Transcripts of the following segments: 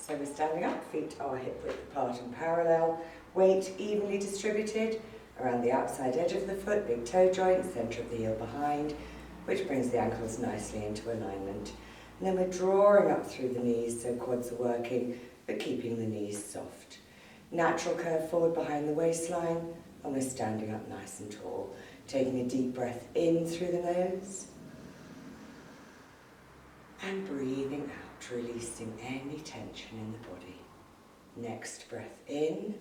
So we're standing up, feet are hip width apart and parallel, weight evenly distributed around the outside edge of the foot, big toe joint, centre of the heel behind, which brings the ankles nicely into alignment. And then we're drawing up through the knees so quads are working, but keeping the knees soft. Natural curve forward behind the waistline, and we're standing up nice and tall. Taking a deep breath in through the nose, and breathing out, releasing any tension in the body. Next breath in,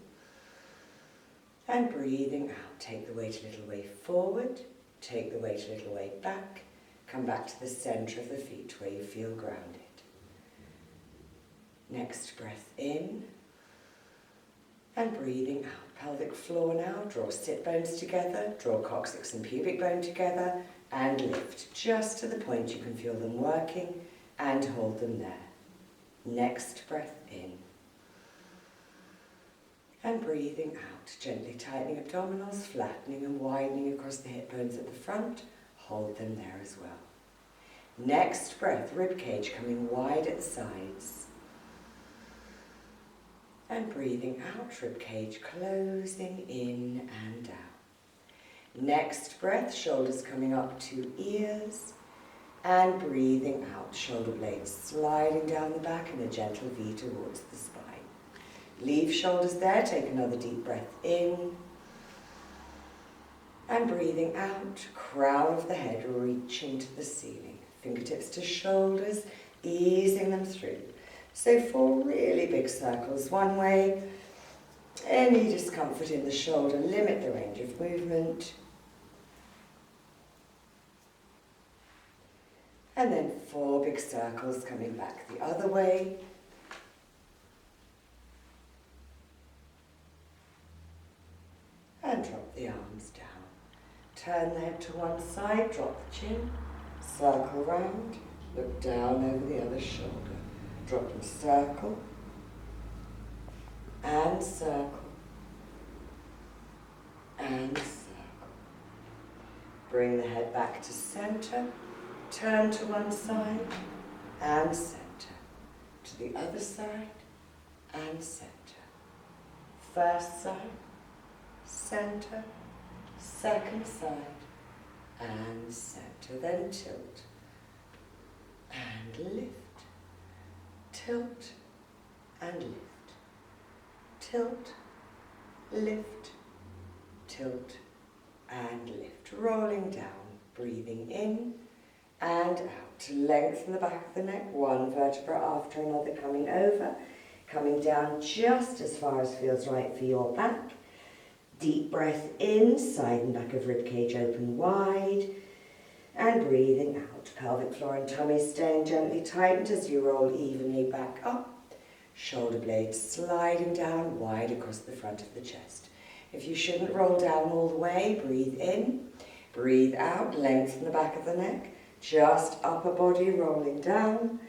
and breathing out. Take the weight a little way forward, take the weight a little way back, come back to the centre of the feet where you feel grounded. Next breath in, and breathing out. Pelvic floor now, draw sit bones together, draw coccyx and pubic bone together, and lift just to the point you can feel them working, and hold them there. Next breath in. And breathing out, gently tightening abdominals, flattening and widening across the hip bones at the front, hold them there as well. Next breath, rib cage coming wide at the sides. And breathing out, rib cage closing in and down. Next breath, shoulders coming up to ears. And breathing out, shoulder blades sliding down the back in a gentle V towards the spine. Leave shoulders there, take another deep breath in. And breathing out, crown of the head reaching to the ceiling. Fingertips to shoulders, easing them through. So 4 really big circles one way. Any discomfort in the shoulder, limit the range of movement. And then 4 big circles coming back the other way. And drop the arms down. Turn the head to one side, drop the chin, circle round, look down over the other shoulder. Drop and circle, and circle, and circle. Bring the head back to centre, turn to one side, and centre. To the other side, and centre. First side, centre, second side, and centre. Then tilt, and lift. Tilt and lift, tilt, lift, tilt and lift. Rolling down, breathing in and out to lengthen the back of the neck, one vertebra after another coming over, coming down just as far as feels right for your back. Deep breath in, side and back of rib cage open wide. And breathing out, pelvic floor and tummy staying gently tightened as you roll evenly back up. Shoulder blades sliding down wide across the front of the chest. If you shouldn't roll down all the way, breathe in, breathe out, lengthen the back of the neck, just upper body rolling down.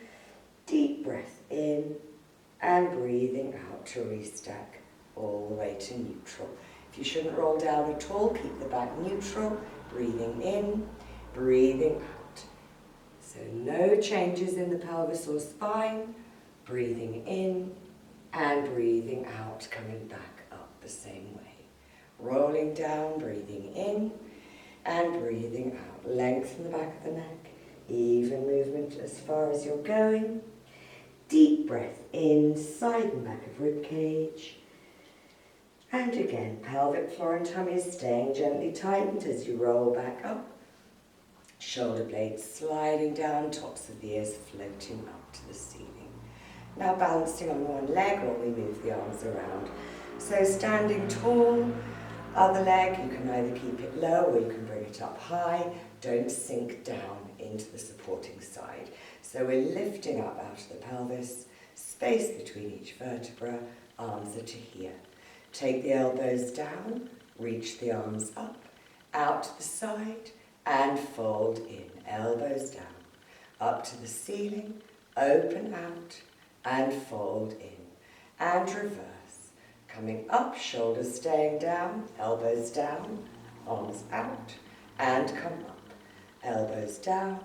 Deep breath in and breathing out to restack all the way to neutral. If you shouldn't roll down at all, keep the back neutral, breathing in, breathing out. So no changes in the pelvis or spine. Breathing in and breathing out, coming back up the same way. Rolling down, breathing in and breathing out. Lengthen the back of the neck. Even movement as far as you're going. Deep breath in, side and back of rib cage. And again, pelvic floor and tummy staying gently tightened as you roll back up. Shoulder blades sliding down, tops of the ears floating up to the ceiling. Now balancing on one leg while we move the arms around. So standing tall, other leg, you can either keep it low or you can bring it up high. Don't sink down into the supporting side. So we're lifting up out of the pelvis, space between each vertebra, arms are to here. Take the elbows down, reach the arms up, out to the side, and fold in, elbows down, up to the ceiling, open out, and fold in, and reverse, coming up, shoulders staying down, elbows down, arms out, and come up, elbows down,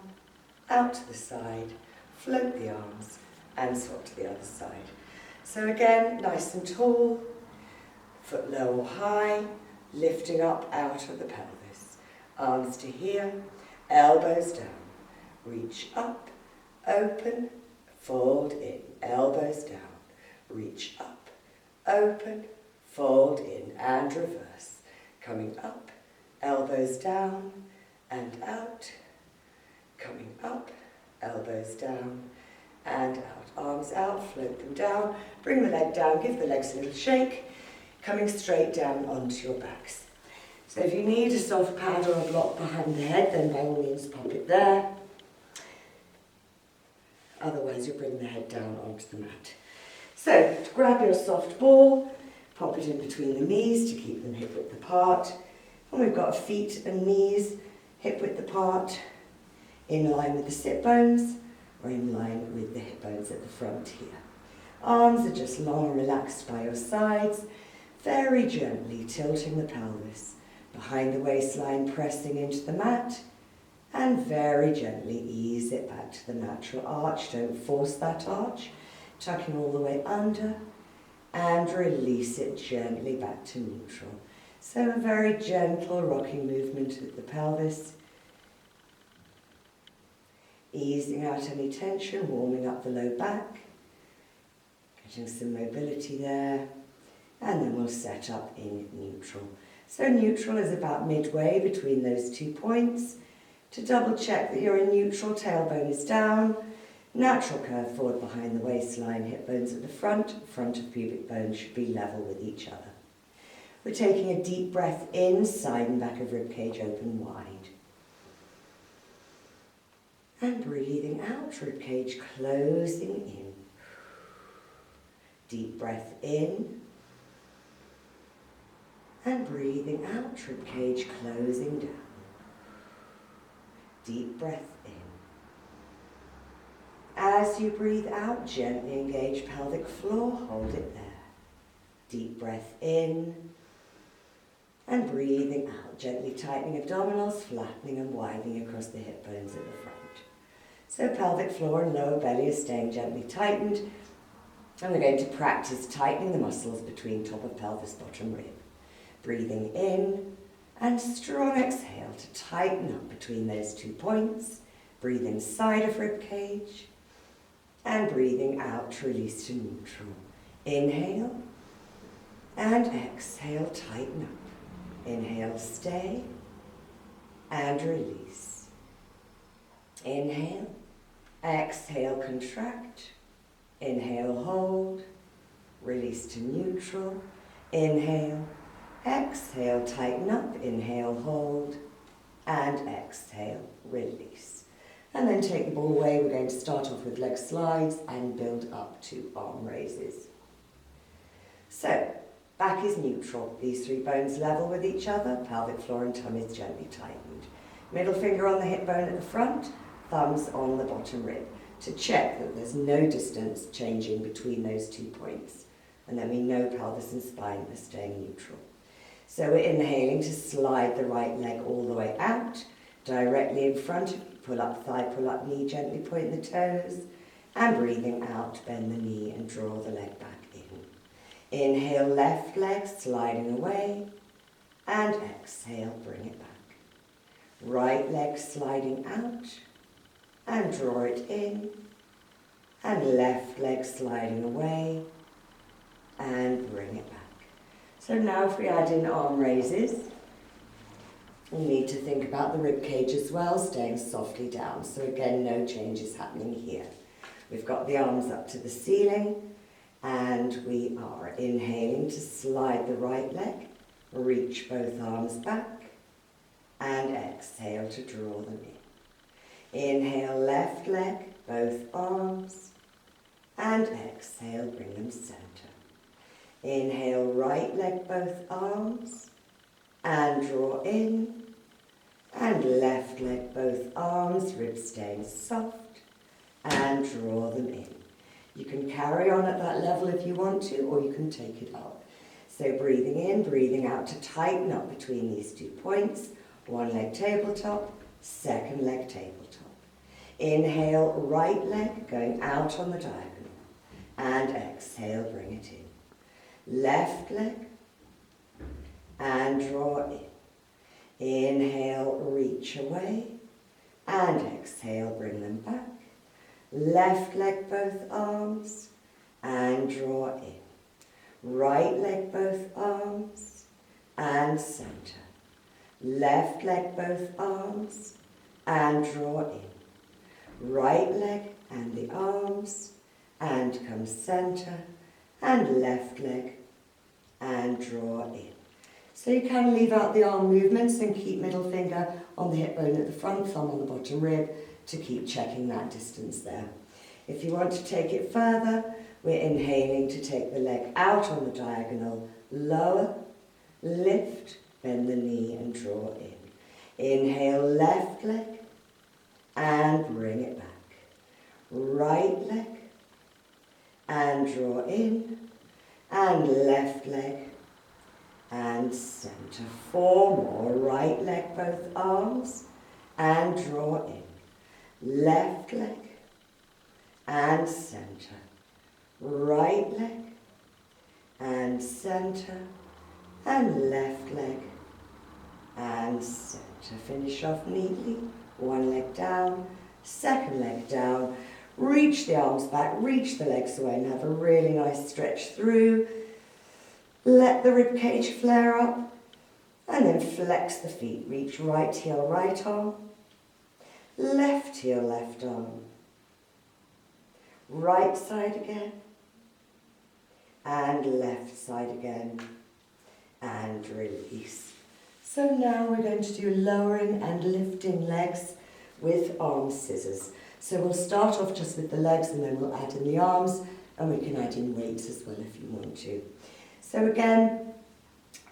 out to the side, float the arms, and swap to the other side. So again, nice and tall, foot low or high, lifting up out of the pelvis. Arms to here, elbows down. Reach up, open, fold in, elbows down. Reach up, open, fold in and reverse. Coming up, elbows down and out. Coming up, elbows down and out. Arms out, float them down. Bring the leg down, give the legs a little shake. Coming straight down onto your backs. So if you need a soft pad or a block behind the head, then by all means pop it there. Otherwise you'll bring the head down onto the mat. So grab your soft ball, pop it in between the knees to keep them hip width apart. And we've got feet and knees hip width apart, in line with the sit bones or in line with the hip bones at the front here. Arms are just long and relaxed by your sides, very gently tilting the pelvis behind the waistline, pressing into the mat, and very gently ease it back to the natural arch. Don't force that arch, tucking all the way under, and release it gently back to neutral. So a very gentle rocking movement with the pelvis, easing out any tension, warming up the low back, getting some mobility there, and then we'll set up in neutral. So neutral is about midway between those 2 points. To double check that you're in neutral, tailbone is down, natural curve forward behind the waistline, hip bones at the front of pubic bone should be level with each other. We're taking a deep breath in, side and back of rib cage open wide. And breathing out, rib cage closing in. Deep breath in. And breathing out, rib cage closing down. Deep breath in. As you breathe out, gently engage pelvic floor, hold it there. Deep breath in. And breathing out, gently tightening abdominals, flattening and widening across the hip bones at the front. So pelvic floor and lower belly are staying gently tightened. And we're going to practice tightening the muscles between top of pelvis, bottom rib. Breathing in and strong exhale to tighten up between those 2 points. Breathe inside of rib cage and breathing out to release to neutral. Inhale and exhale, tighten up. Inhale, stay and release. Inhale, exhale, contract. Inhale, hold, release to neutral. Inhale, exhale, tighten up. Inhale, hold, and exhale, release. And then take the ball away. We're going to start off with leg slides and build up to arm raises. So, back is neutral. These 3 bones level with each other. Pelvic floor and tummy is gently tightened. Middle finger on the hip bone at the front, thumbs on the bottom rib, to check that there's no distance changing between those 2 points. And then we know pelvis and spine are staying neutral. So we're inhaling to slide the right leg all the way out, directly in front of you. Pull up thigh, pull up knee, gently point the toes. And breathing out, bend the knee and draw the leg back in. Inhale, left leg sliding away. And exhale, bring it back. Right leg sliding out. And draw it in. And left leg sliding away. And bring it back. So now if we add in arm raises, we need to think about the rib cage as well, staying softly down. So again, no changes happening here. We've got the arms up to the ceiling, and we are inhaling to slide the right leg, reach both arms back, and exhale to draw them in. Inhale, left leg, both arms, and exhale, bring them center. Inhale, right leg, both arms, and draw in, and left leg, both arms, ribs staying soft, and draw them in. You can carry on at that level if you want to, or you can take it up. So breathing in, breathing out to tighten up between these 2 points. One leg tabletop, second leg tabletop. Inhale, right leg going out on the diagonal, and exhale, bring it in. Left leg, and draw in. Inhale, reach away, and exhale, bring them back. Left leg, both arms, and draw in. Right leg, both arms, and center. Left leg, both arms, and draw in. Right leg and the arms, and come center, and left leg, and draw in. So you can leave out the arm movements and keep middle finger on the hip bone at the front, thumb on the bottom rib to keep checking that distance there. If you want to take it further, we're inhaling to take the leg out on the diagonal, lower, lift, bend the knee and draw in. Inhale, left leg, and bring it back. Right leg, and draw in, and left leg, and center. 4 more. Right leg, both arms, and draw in. Left leg, and center. Right leg, and center, and left leg, and center. Finish off neatly. 1 leg down, 2nd leg down. Reach the arms back, reach the legs away, and have a really nice stretch through. Let the rib cage flare up, and then flex the feet. Reach right heel, right arm, left heel, left arm. Right side again, and left side again, and release. So now we're going to do lowering and lifting legs with arm scissors. So we'll start off just with the legs, and then we'll add in the arms, and we can add in weights as well if you want to. So again,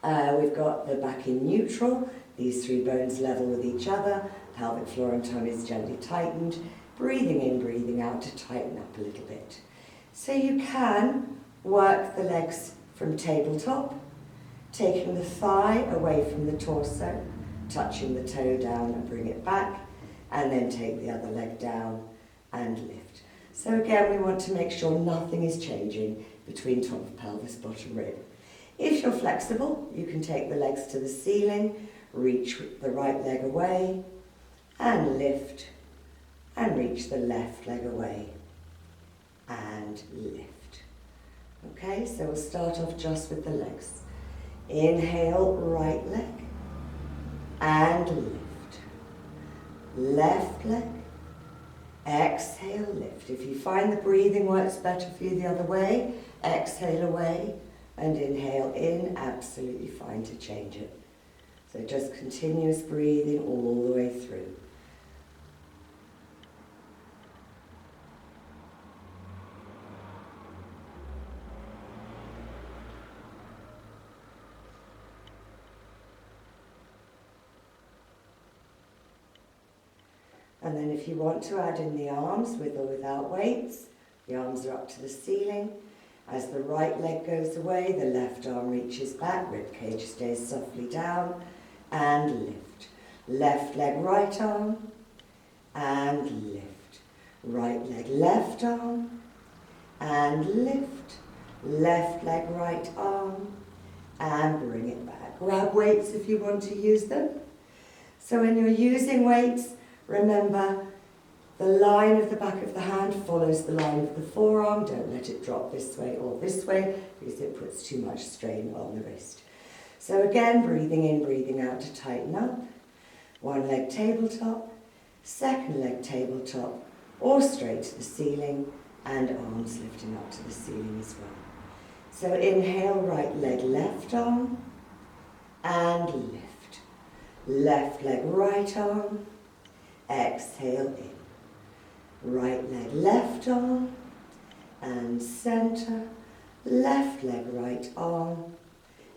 we've got the back in neutral, these 3 bones level with each other, pelvic floor and tummy is gently tightened, breathing in, breathing out to tighten up a little bit. So you can work the legs from tabletop, taking the thigh away from the torso, touching the toe down and bring it back, and then take the other leg down and lift. So again, we want to make sure nothing is changing between top of pelvis, bottom rib. If you're flexible, you can take the legs to the ceiling, reach the right leg away, and lift, and reach the left leg away, and lift. Okay, so we'll start off just with the legs. Inhale, right leg, and lift. Left leg, exhale, lift. If you find the breathing works better for you the other way, exhale away and inhale in, absolutely fine to change it. So just continuous breathing all the way through. And then if you want to add in the arms with or without weights, the arms are up to the ceiling. As the right leg goes away, the left arm reaches back, rib cage stays softly down, and lift. Left leg, right arm, and lift. Right leg, left arm, and lift. Left leg, right arm, and bring it back. Grab weights if you want to use them. So when you're using weights, remember, the line of the back of the hand follows the line of the forearm. Don't let it drop this way or this way because it puts too much strain on the wrist. So again, breathing in, breathing out to tighten up. 1 leg tabletop, 2nd leg tabletop, or straight to the ceiling, and arms lifting up to the ceiling as well. So inhale, right leg, left arm, and lift. Left leg, right arm, exhale in. Right leg, left arm, and center. Left leg, right arm,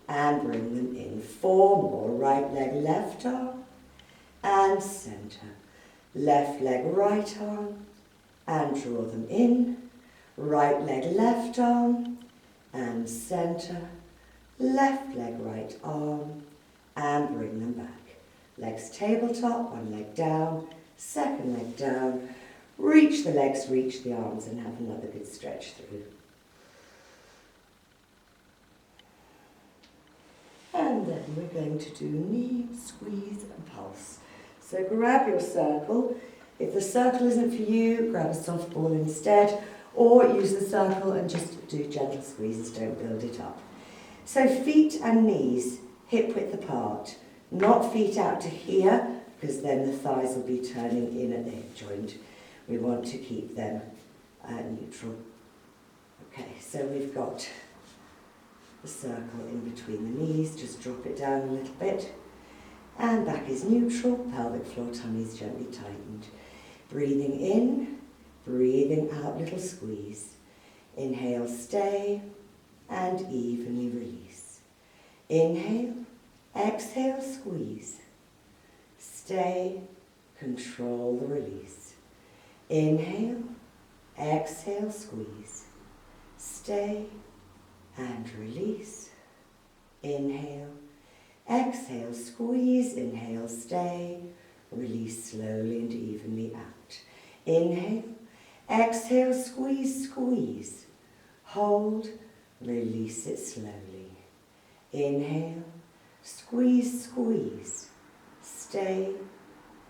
and bring them in. 4 more. Right leg, left arm, and center. Left leg, right arm, and draw them in. Right leg, left arm, and center. Left leg, right arm, and bring them back. Legs tabletop, 1 leg down, 2nd leg down. Reach the legs, reach the arms, and have another good stretch through. And then we're going to do knee, squeeze and pulse. So grab your circle. If the circle isn't for you, grab a soft ball instead, or use the circle and just do gentle squeezes, don't build it up. So feet and knees hip width apart, not feet out to here, because then the thighs will be turning in at the hip joint. We want to keep them neutral. Okay, so we've got the circle in between the knees, just drop it down a little bit. And back is neutral, pelvic floor, tummy is gently tightened. Breathing in, breathing out, little squeeze. Inhale, stay, and evenly release. Inhale, exhale, squeeze. Stay, control the release. Inhale, exhale, squeeze. Stay, and release. Inhale, exhale, squeeze, inhale, stay, release slowly and evenly out. Inhale, exhale, squeeze, squeeze, hold, release it slowly. Inhale, squeeze, squeeze, stay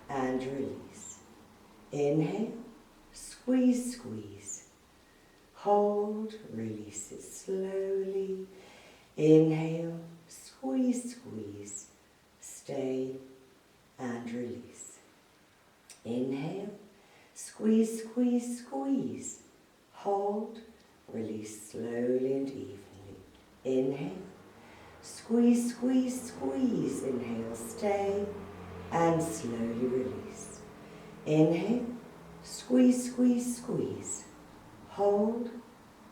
and release. Inhale, squeeze, squeeze, hold, release it slowly. Inhale, squeeze, squeeze, stay and release. Inhale, squeeze, squeeze, squeeze, hold, release slowly and evenly. Inhale, squeeze, squeeze, squeeze, inhale, stay and slowly release. Inhale, squeeze, squeeze, squeeze, hold,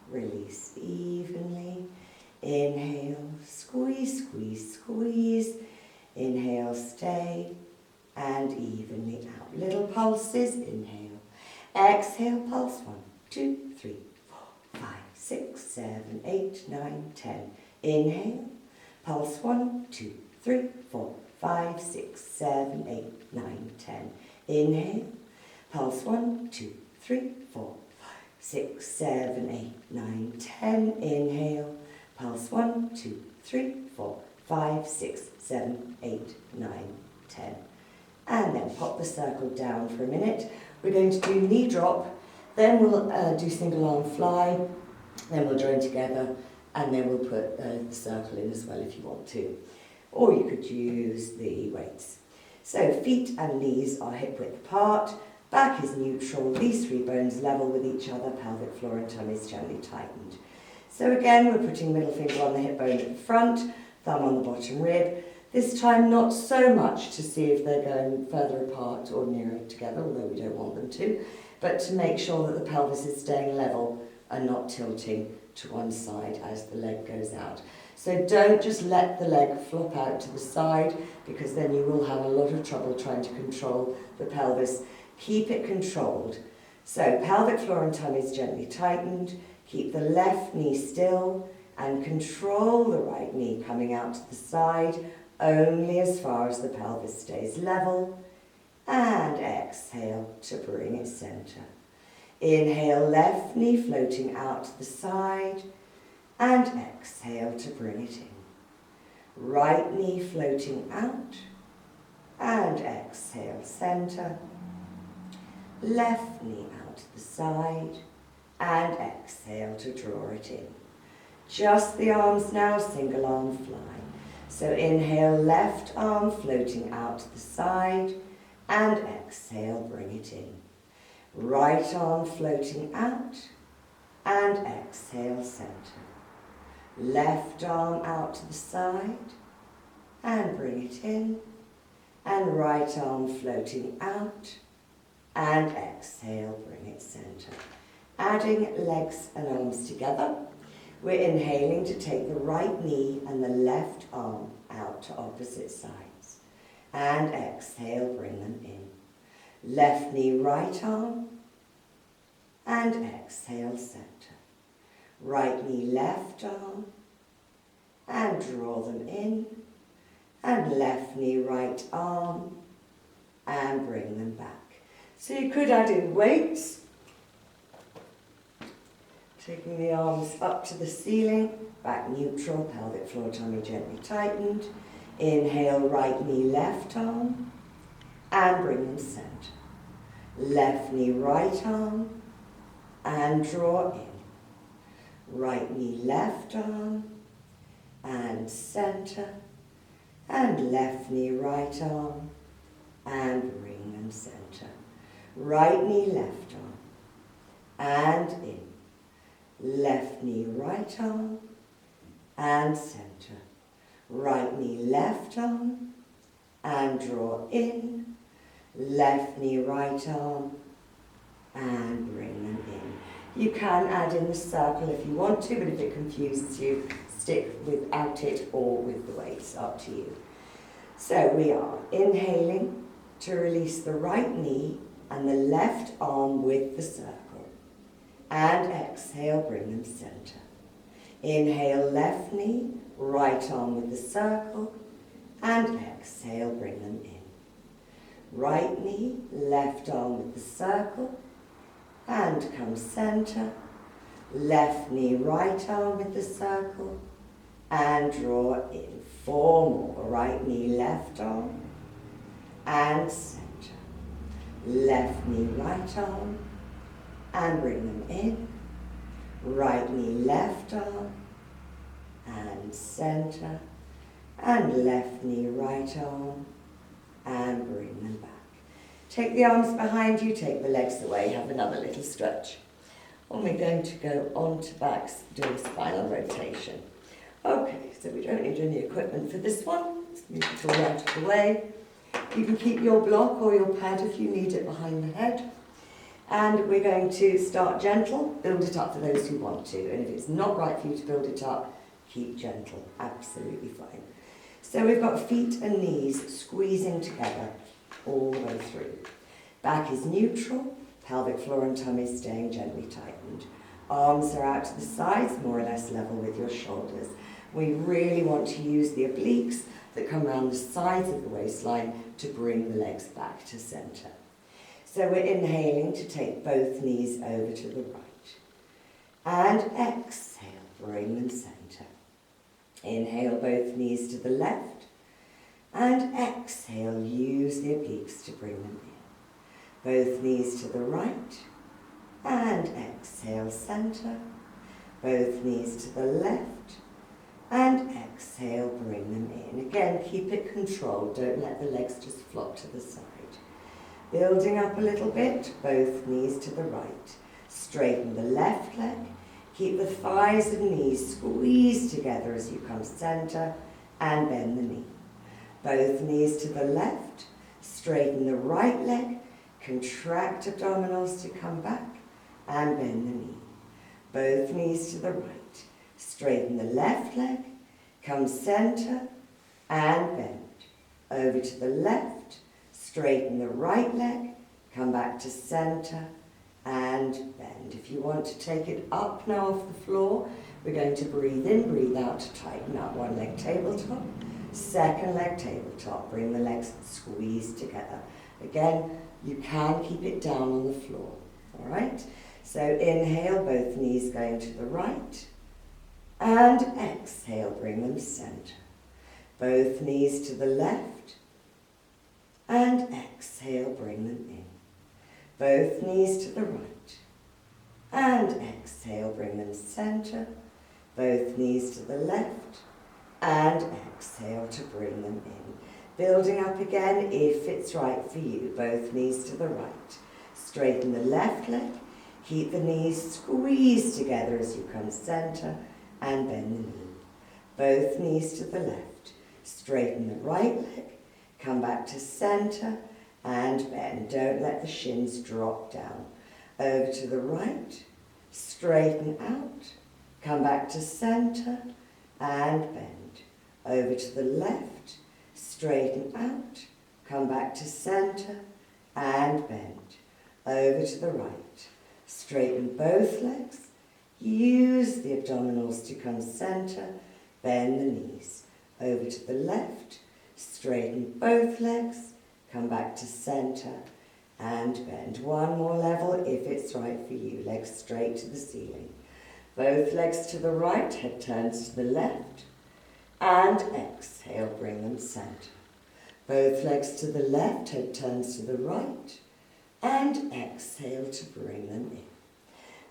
release evenly. Inhale, squeeze, squeeze, squeeze, inhale, stay, and evenly out. Little pulses, inhale, exhale, pulse 1, 2, 3, 4, 5, 6, 7, 8, 9, 10. Inhale, pulse 1, 2, 3, 4, 5, 6, 7, 8, 9, 10. Inhale, pulse 1, 2, 3, 4, 5, 6, 7, 8, 9, 10. Inhale, pulse 1, 2, 3, 4, 5, 6, 7, 8, 9, 10. And then pop the circle down for a minute. We're going to do knee drop, then we'll do single arm fly, then we'll join together, and then we'll put the circle in as well if you want to. Or you could use the weights. So feet and knees are hip width apart, back is neutral, these 3 bones level with each other, pelvic floor and tummy is gently tightened. So again, we're putting middle finger on the hip bone at the front, thumb on the bottom rib. This time not so much to see if they're going further apart or nearer together, although we don't want them to, but to make sure that the pelvis is staying level and not tilting to one side as the leg goes out. So don't just let the leg flop out to the side, because then you will have a lot of trouble trying to control the pelvis. Keep it controlled. So pelvic floor and tummy is gently tightened. Keep the left knee still and control the right knee coming out to the side only as far as the pelvis stays level. And exhale to bring it center. Inhale, left knee floating out to the side, and exhale to bring it in. Right knee floating out, and exhale, center. Left knee out to the side, and exhale to draw it in. Just the arms now, single arm fly. So inhale, left arm floating out to the side, and exhale, bring it in. Right arm floating out, and exhale, center. Left arm out to the side, and bring it in. And right arm floating out, and exhale, bring it center. Adding legs and arms together. We're inhaling to take the right knee and the left arm out to opposite sides. And exhale, bring them in. Left knee, right arm, and exhale, center. Right knee, left arm, and draw them in. And left knee, right arm, and bring them back. So you could add in weights, taking the arms up to the ceiling, back neutral, pelvic floor, tummy gently tightened. Inhale, right knee, left arm, and bring them center. Left knee, right arm, and draw in. Right knee, left arm, and center, and left knee, right arm, and bring them center. Right knee, left arm, and in. Left knee, right arm, and center. Right knee, left arm, and draw in. Left knee, right arm, and bring them in. You can add in the circle if you want to, but if it confuses you, stick without it or with the weights, up to you. So we are inhaling to release the right knee and the left arm with the circle. And exhale, bring them center. Inhale, left knee, right arm with the circle, and exhale, bring them in. Right knee, left arm with the circle, and come center. Left knee, right arm with the circle, and draw in. 4 more. Right knee, left arm, and center. Left knee, right arm, and bring them in. Right knee, left arm, and center. And left knee, right arm, and bring them back. Take the arms behind you, take the legs away, have another little stretch. And we're going to go on to backs, doing spinal rotation. Okay, so we don't need any equipment for this one. Let's move it all out of the way. You can keep your block or your pad if you need it behind the head. And we're going to start gentle, build it up for those who want to. And if it's not right for you to build it up, keep gentle, absolutely fine. So we've got feet and knees squeezing together all the way through. Back is neutral, pelvic floor and tummy staying gently tightened. Arms are out to the sides, more or less level with your shoulders. We really want to use the obliques that come around the sides of the waistline to bring the legs back to center. So we're inhaling to take both knees over to the right. And exhale, bring them center. Inhale, both knees to the left. And exhale, use the obliques to bring them in. Both knees to the right. And exhale, center. Both knees to the left. And exhale, bring them in. Again, keep it controlled. Don't let the legs just flop to the side. Building up a little bit, both knees to the right. Straighten the left leg. Keep the thighs and knees squeezed together as you come center, and bend the knee. Both knees to the left. Straighten the right leg. Contract abdominals to come back, and bend the knee. Both knees to the right. Straighten the left leg. Come center, and bend. Over to the left. Straighten the right leg, come back to center, and bend. If you want to take it up now off the floor, we're going to breathe in, breathe out to tighten up. One leg tabletop, second leg tabletop. Bring the legs squeezed together. Again, you can keep it down on the floor, all right? So inhale, both knees going to the right, and exhale, bring them center. Both knees to the left, and exhale, bring them in. Both knees to the right. And exhale, bring them center. Both knees to the left. And exhale to bring them in. Building up again if it's right for you. Both knees to the right. Straighten the left leg. Keep the knees squeezed together as you come center. And bend the knee. Both knees to the left. Straighten the right leg. Come back to center and bend. Don't let the shins drop down. Over to the right, straighten out, come back to center and bend. Over to the left, straighten out, come back to center and bend. Over to the right, straighten both legs, use the abdominals to come center, bend the knees. Over to the left, straighten both legs, come back to center and bend. One more level if it's right for you. Legs straight to the ceiling. Both legs to the right, head turns to the left. and exhale, bring them centre. Both legs to the left, head turns to the right, and exhale to bring them in.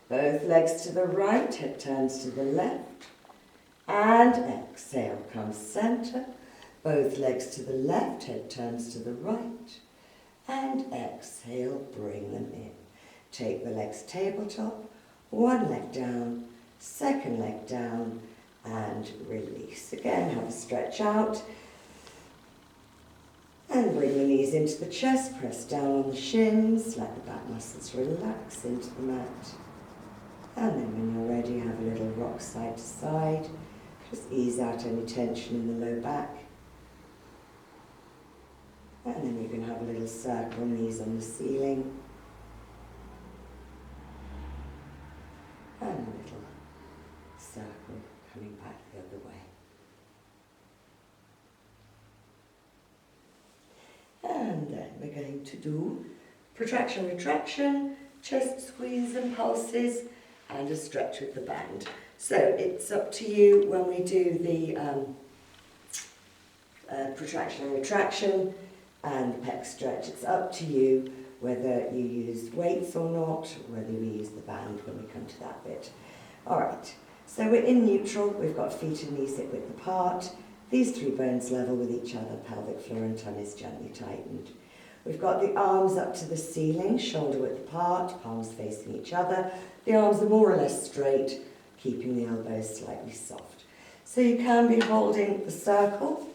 Both legs to the right, head turns to the left, and exhale, come centre. Both legs to the left, head turns to the right, and exhale, bring them in. Take the legs tabletop, one leg down, second leg down, and release. Again, have a stretch out. And bring the knees into the chest, press down on the shins, let the back muscles relax into the mat. And then when you're ready, have a little rock side to side. Just ease out any tension in the low back. And then you can have a little circle, knees on the ceiling. And a little circle coming back the other way. And then we're going to do protraction, retraction, chest squeeze and pulses, and a stretch with the band. So it's up to you when we do the protraction and retraction and the pec stretch. It's up to you whether you use weights or not, whether we use the band when we come to that bit. All right, so we're in neutral. We've got feet and knees hip width apart. These three bones level with each other, pelvic floor and tummies gently tightened. We've got the arms up to the ceiling, shoulder width apart, palms facing each other. The arms are more or less straight, keeping the elbows slightly soft. So you can be holding the circle,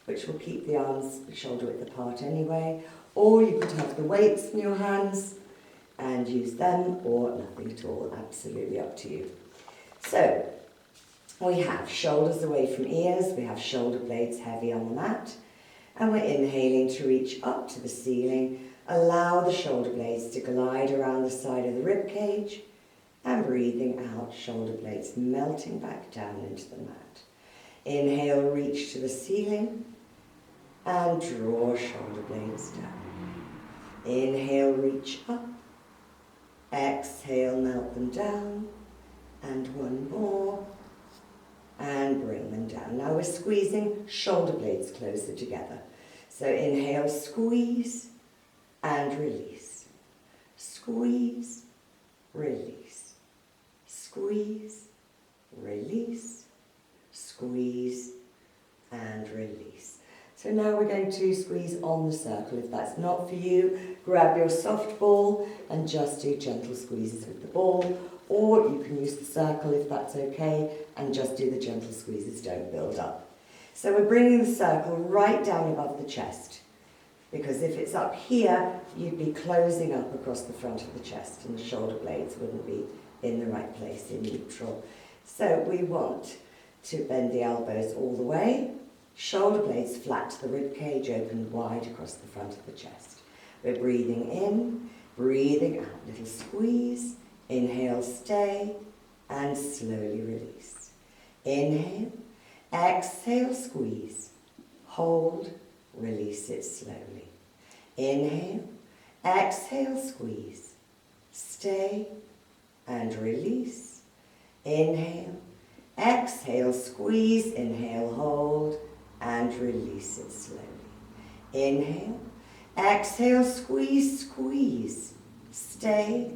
which will keep the arms shoulder width apart anyway, or you could have the weights in your hands and use them, or nothing at all, absolutely up to you. So, we have shoulders away from ears, we have shoulder blades heavy on the mat, and we're inhaling to reach up to the ceiling. Allow the shoulder blades to glide around the side of the rib cage, and breathing out, shoulder blades melting back down into the mat. Inhale, reach to the ceiling, and draw shoulder blades down. Inhale, reach up. Exhale, melt them down. And one more. And bring them down. Now we're squeezing shoulder blades closer together. So inhale, squeeze, and release. Squeeze, release. Squeeze, release. Squeeze, and release. So now we're going to squeeze on the circle. If that's not for you, grab your soft ball and just do gentle squeezes with the ball, or you can use the circle if that's okay and just do the gentle squeezes, don't build up. So we're bringing the circle right down above the chest, because if it's up here, you'd be closing up across the front of the chest and the shoulder blades wouldn't be in the right place, in neutral. So we want to bend the elbows all the way, shoulder blades flat to the rib cage, open wide across the front of the chest. We're breathing in, breathing out, little squeeze, inhale, stay, and slowly release. Inhale, exhale, squeeze, hold, release it slowly. Inhale, exhale, squeeze, stay, and release. Inhale, exhale, squeeze, inhale, hold, and release it slowly. Inhale, exhale, squeeze, squeeze, stay,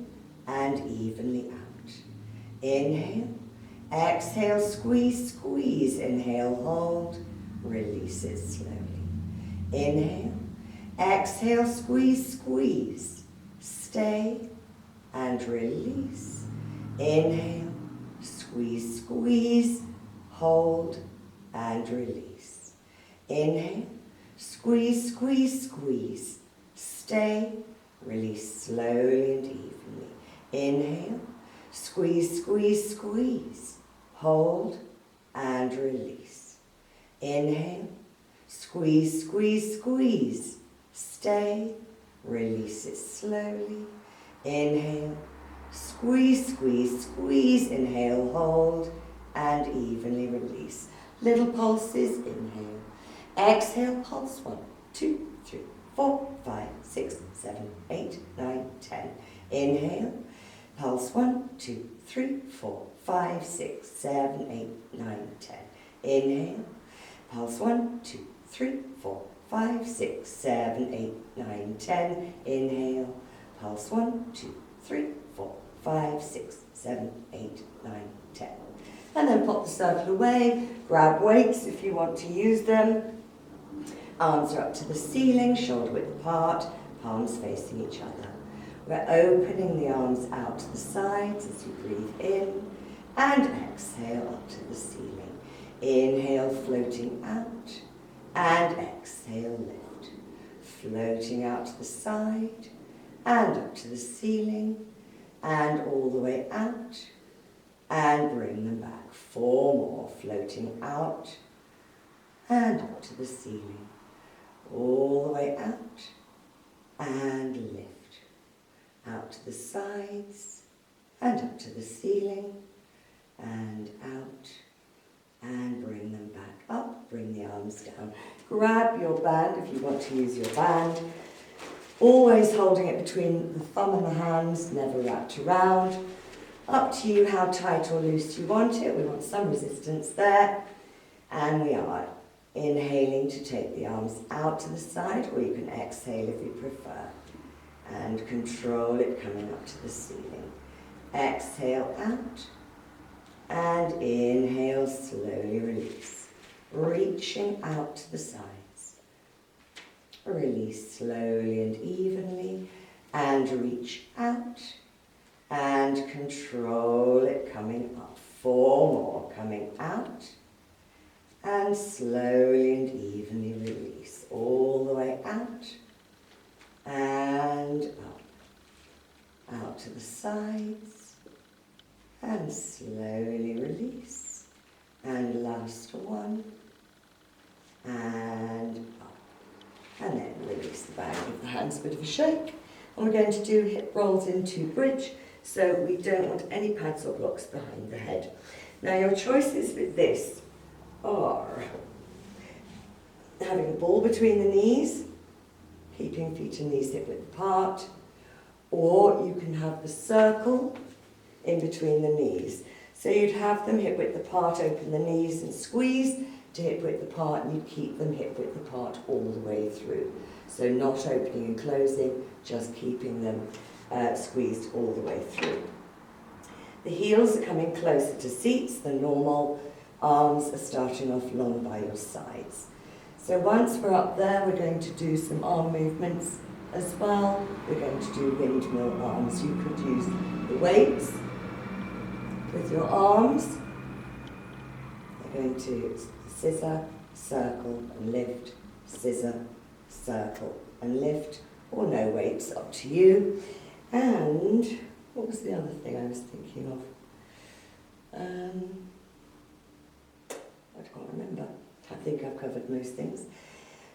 and evenly out. Inhale, exhale, squeeze, squeeze, inhale, hold, release it slowly. Inhale, exhale, squeeze, squeeze, stay, and release. Inhale, squeeze, squeeze, hold, and release. Inhale, squeeze, squeeze, squeeze, stay, release slowly and evenly. Inhale, squeeze, squeeze, squeeze, hold, and release. Inhale, squeeze, squeeze, squeeze, stay, release it slowly. Inhale, squeeze, squeeze, squeeze, inhale, hold, and evenly release. Little pulses, inhale. Exhale, pulse 1, 2, 3, 4, 5, 6, 7, 8, 9, 10. Inhale, pulse 1, 2, 3, 4, 5, 6, 7, 8, 9, 10. Inhale, Pulse 1, 2, 3, 4, 5, 6, 7, 8, 9, 10. Inhale. Pulse 1, 2, 3, 4, 5, 6, 7, 8, 9, 10. And then pop the circle away. Grab weights if you want to use them. Arms are up to the ceiling, shoulder width apart, palms facing each other. We're opening the arms out to the sides as you breathe in and exhale up to the ceiling. Inhale, floating out, and exhale, lift. Floating out to the side and up to the ceiling and all the way out and bring them back. 4 more, floating out and up to the ceiling. All the way out and lift. Out to the sides and up to the ceiling and out and bring them back up. Bring the arms down. Grab your band if you want to use your band. Always holding it between the thumb and the hands, never wrapped around. Up to you how tight or loose you want it. We want some resistance there. And we are inhaling to take the arms out to the side, or you can exhale if you prefer. And control it coming up to the ceiling. Exhale out. And inhale, slowly release. Reaching out to the sides. Release slowly and evenly. And reach out. And control it coming up. 4 more coming out. And slowly and evenly release. All the way out. And up. Out to the sides. And slowly release. And last one. And up. And then release the bag. Give the hands a bit of a shake. And we're going to do hip rolls into bridge. So we don't want any pads or blocks behind the head. Now your choices with this are having a ball between the knees, keeping feet and knees hip width apart, or you can have the circle in between the knees. So you'd have them hip width apart, open the knees and squeeze to hip width apart, and you keep them hip width apart all the way through. So not opening and closing, just keeping them squeezed all the way through. The heels are coming closer to seats than normal. Arms are starting off long by your sides. So once we're up there, we're going to do some arm movements as well. We're going to do windmill arms. You could use the weights with your arms. We're going to scissor, circle and lift, scissor, circle and lift, or no weights, up to you. And what was the other thing I was thinking of? I can't remember. I think I've covered most things.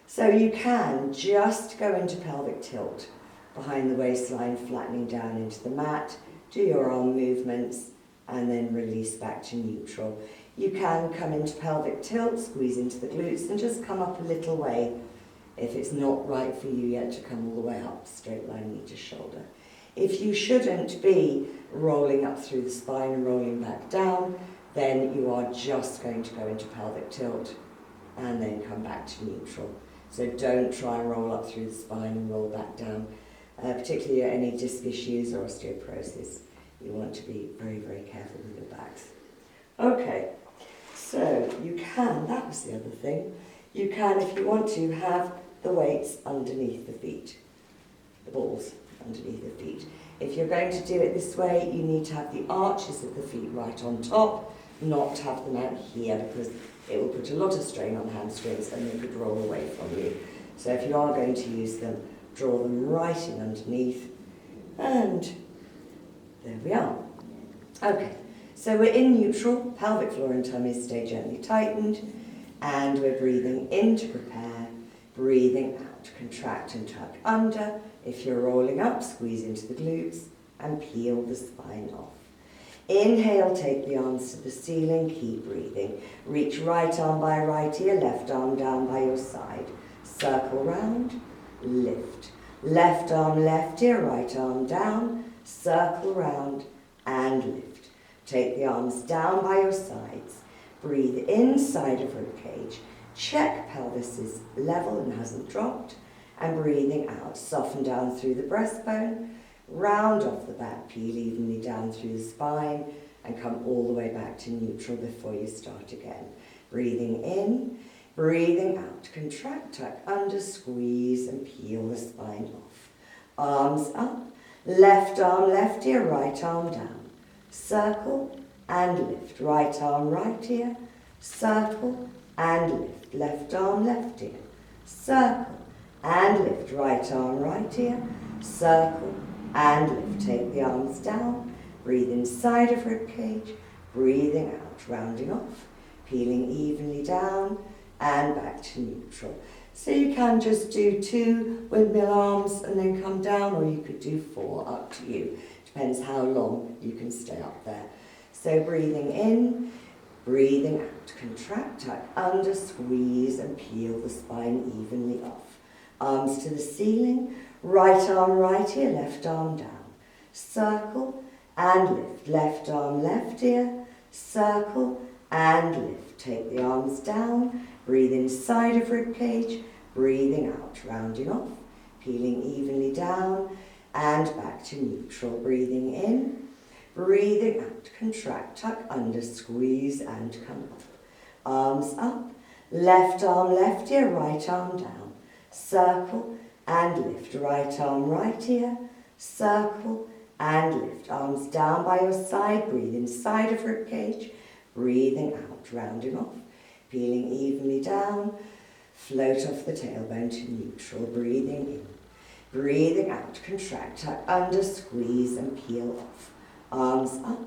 So you can just go into pelvic tilt behind the waistline, flattening down into the mat, do your arm movements, and then release back to neutral. You can come into pelvic tilt, squeeze into the glutes, and just come up a little way if it's not right for you yet to come all the way up, straight line knee to shoulder. If you shouldn't be rolling up through the spine and rolling back down, then you are just going to go into pelvic tilt and then come back to neutral. So don't try and roll up through the spine and roll back down, particularly any disc issues or osteoporosis. You want to be very, very careful with your backs. Okay, so you can, that was the other thing, you can, if you want to, have the weights underneath the feet, the balls underneath the feet. If you're going to do it this way, you need to have the arches of the feet right on top, not have them out here, because it will put a lot of strain on the hamstrings and they could roll away from you. So if you are going to use them, draw them right in underneath, and there we are. Okay, so we're in neutral, pelvic floor and tummies stay gently tightened, and we're breathing in to prepare, breathing out, contract and tuck under. If you're rolling up, squeeze into the glutes and peel the spine off. Inhale, take the arms to the ceiling, keep breathing. Reach right arm by right ear, left arm down by your side. Circle round, lift. Left arm, left ear, right arm down, circle round and lift. Take the arms down by your sides. Breathe inside of ribcage. Check pelvis is level and hasn't dropped. And breathing out, soften down through the breastbone, round off the back, peel evenly down through the spine, and come all the way back to neutral before you start again. Breathing in, breathing out, contract, tuck under, squeeze, and peel the spine off. Arms up, left arm, left ear, right arm down. Circle and lift, right arm, right ear, circle and lift, left arm, left ear, circle and lift, right arm, right ear, circle and lift. Take the arms down, breathe inside of rib cage, breathing out, rounding off, peeling evenly down and back to neutral. So you can just do 2 windmill arms and then come down, or you could do 4, up to you. Depends how long you can stay up there. So breathing in, breathing out, contract, tuck under, squeeze and peel the spine evenly off. Arms to the ceiling, right arm, right ear, left arm down. Circle and lift, left arm, left ear, circle and lift. Take the arms down, breathe inside of rib cage, breathing out, rounding off, peeling evenly down and back to neutral. Breathing in, breathing out, contract, tuck under, squeeze and come up. Arms up, left arm, left ear, right arm down. Circle and lift, right arm, right ear, circle and lift. Arms down by your side, breathe inside of rib cage, breathing out, rounding off, peeling evenly down, float off the tailbone to neutral, breathing in, breathing out, contract, tuck under, squeeze and peel off. Arms up,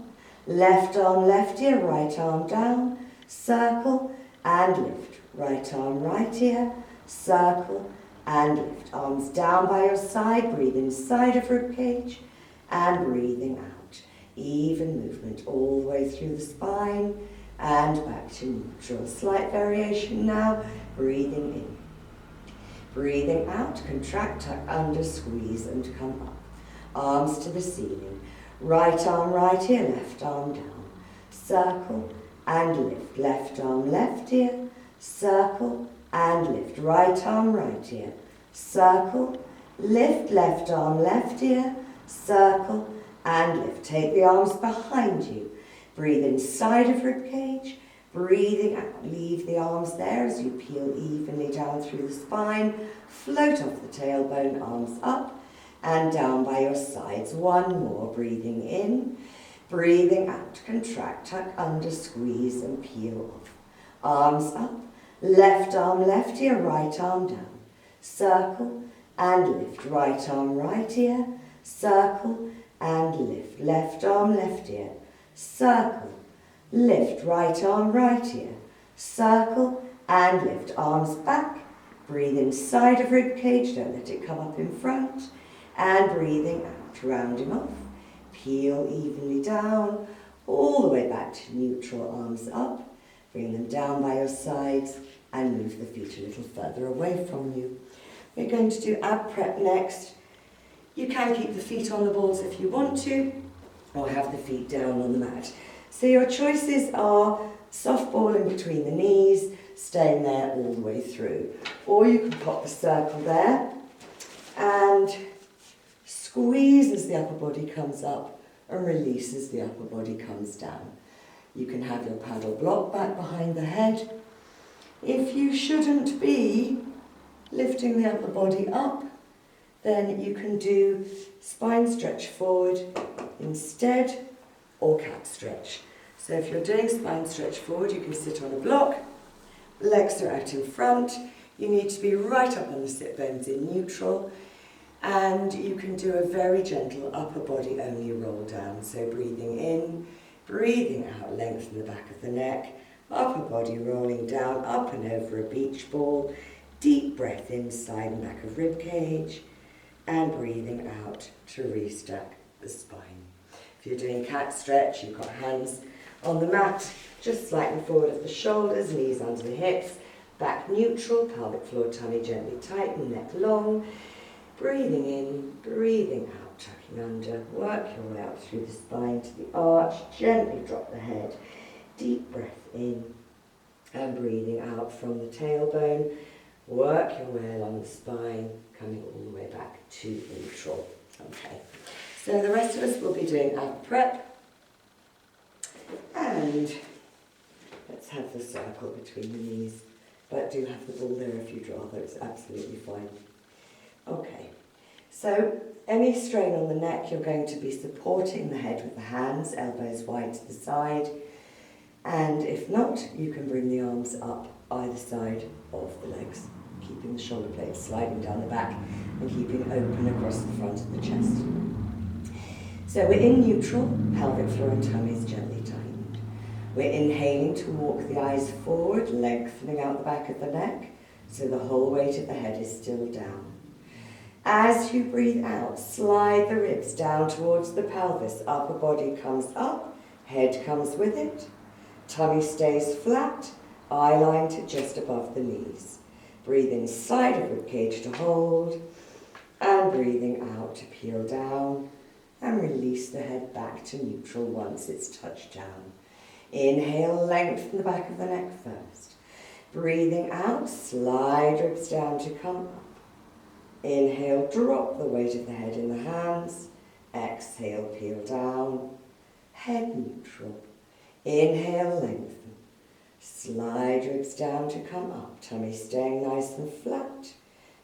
left arm, left ear, right arm down, circle and lift, right arm, right ear, circle and lift. Arms down by your side, breathe inside of rib cage and breathing out. Even movement all the way through the spine and back to neutral. Slight variation now, breathing in. Breathing out, contract, tuck under, squeeze and come up. Arms to the ceiling. Right arm, right ear, left arm down. Circle and lift, left arm, left ear, circle and lift, right arm, right ear, circle, lift, left arm, left ear, circle and lift. Take the arms behind you. Breathe inside of rib cage, breathing out. Leave the arms there as you peel evenly down through the spine. Float off the tailbone, arms up and down by your sides. One more, breathing in, breathing out. Contract, tuck under, squeeze and peel off. Arms up, left arm, left ear, right arm down. Circle and lift, right arm, right ear, circle and lift, left arm, left ear, circle, lift, right arm, right ear, circle and lift. Arms back, breathe inside of rib cage, don't let it come up in front, and breathing out, rounding off, peel evenly down, all the way back to neutral. Arms up, bring them down by your sides and move the feet a little further away from you. We're going to do ab prep next. You can keep the feet on the balls if you want to, or have the feet down on the mat. So your choices are softball in between the knees, staying there all the way through. Or you can pop the circle there and squeeze as the upper body comes up and release as the upper body comes down. You can have your paddle block back behind the head. If you shouldn't be lifting the upper body up, then you can do spine stretch forward instead, or cat stretch. So if you're doing spine stretch forward, you can sit on a block, legs are out in front, you need to be right up on the sit bones in neutral, and you can do a very gentle upper body only roll down. So breathing in, breathing out, lengthen the back of the neck, upper body rolling down, up and over a beach ball, deep breath inside and back of rib cage, and breathing out to restack the spine. If you're doing cat stretch, you've got hands on the mat, just slightly forward of the shoulders, knees under the hips, back neutral, pelvic floor tummy gently tighten, neck long, breathing in, breathing out, tucking under, work your way up through the spine to the arch, gently drop the head, deep breath in, And breathing out from the tailbone, work your way along the spine, coming all the way back to neutral. Okay, so the rest of us will be doing our prep. And let's have the circle between the knees, but do have the ball there if you'd rather, it's absolutely fine. Okay, so any strain on the neck, you're going to be supporting the head with the hands, elbows wide to the side. And if not, you can bring the arms up either side of the legs, keeping the shoulder blades sliding down the back and keeping open across the front of the chest. So we're in neutral, pelvic floor and tummy is gently tightened. We're inhaling to walk the eyes forward, lengthening out the back of the neck, so the whole weight of the head is still down. As you breathe out, slide the ribs down towards the pelvis, upper body comes up, head comes with it. Tummy stays flat, eye line to just above the knees. Breathe inside of ribcage to hold, and breathing out to peel down, and release the head back to neutral once it's touched down. Inhale, lengthen the back of the neck first. Breathing out, slide ribs down to come up. Inhale, drop the weight of the head in the hands. Exhale, peel down, head neutral. Inhale, lengthen. Slide ribs down to come up, tummy staying nice and flat.